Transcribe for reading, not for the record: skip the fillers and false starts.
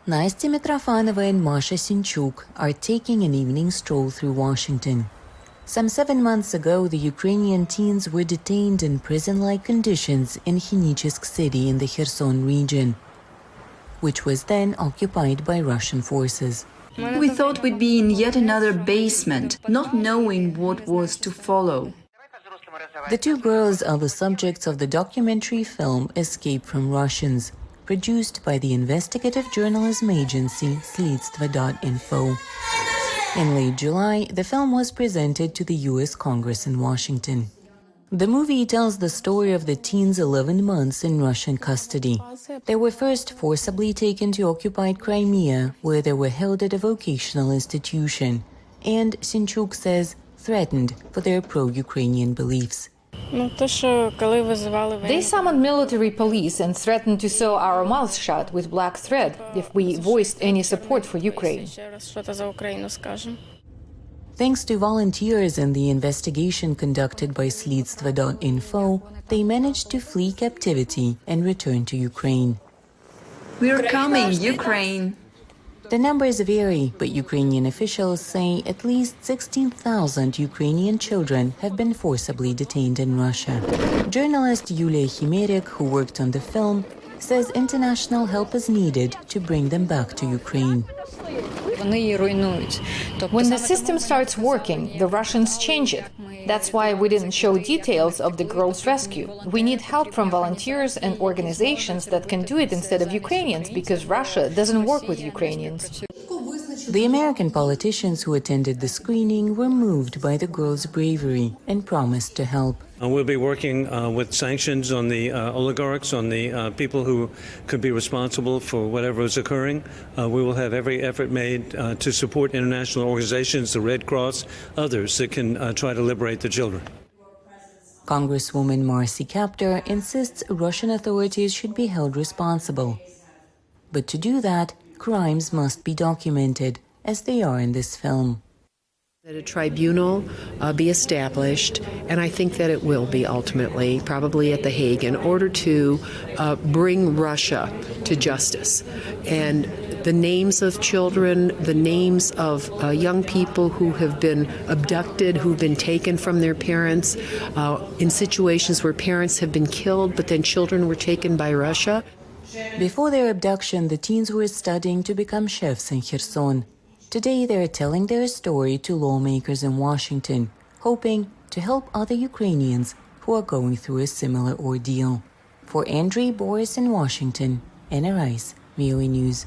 Nastya Mitrofanova and Masha Sinchuk are taking an evening stroll through Washington. Some 7 months ago, the Ukrainian teens were detained in prison-like conditions in Khmelnytskyi city in the Kherson region, which was then occupied by Russian forces. We thought we'd be in yet another basement, not knowing what was to follow. The two girls are the subjects of the documentary film Escape from Russians, produced by the investigative journalism agency Slidstvo.info. In late July, the film was presented to the U.S. Congress in Washington. The movie tells the story of the teens' 11 months in Russian custody. They were first forcibly taken to occupied Crimea, where they were held at a vocational institution, and, Sinchuk says, threatened for their pro-Ukrainian beliefs. They summoned military police and threatened to sew our mouths shut with black thread if we voiced any support for Ukraine. Thanks to volunteers and the investigation conducted by Slidstvo.info, they managed to flee captivity and return to Ukraine. We're coming, Ukraine! The numbers vary, but Ukrainian officials say at least 16,000 Ukrainian children have been forcibly detained in Russia. Journalist Yulia Khimerik, who worked on the film, says international help is needed to bring them back to Ukraine. When the system starts working, the Russians change it. That's why we didn't show details of the girls' rescue. We need help from volunteers and organizations that can do it instead of Ukrainians, because Russia doesn't work with Ukrainians. The American politicians who attended the screening were moved by the girls' bravery and promised to help. We'll be working with sanctions on the oligarchs, on the people who could be responsible for whatever is occurring. We will have every effort made to support international organizations, the Red Cross, others that can try to liberate the children. Congresswoman Marcy Kaptur insists Russian authorities should be held responsible. But to do that, crimes must be documented, as they are in this film. That a tribunal be established, and I think that it will be ultimately, probably at The Hague, in order to bring Russia to justice. And the names of children, the names of young people who have been abducted, who've been taken from their parents, in situations where parents have been killed, but then children were taken by Russia. Before their abduction, the teens were studying to become chefs in Kherson. Today, they are telling their story to lawmakers in Washington, hoping to help other Ukrainians who are going through a similar ordeal. For Andriy Borys in Washington, Anna Rice, VOA News.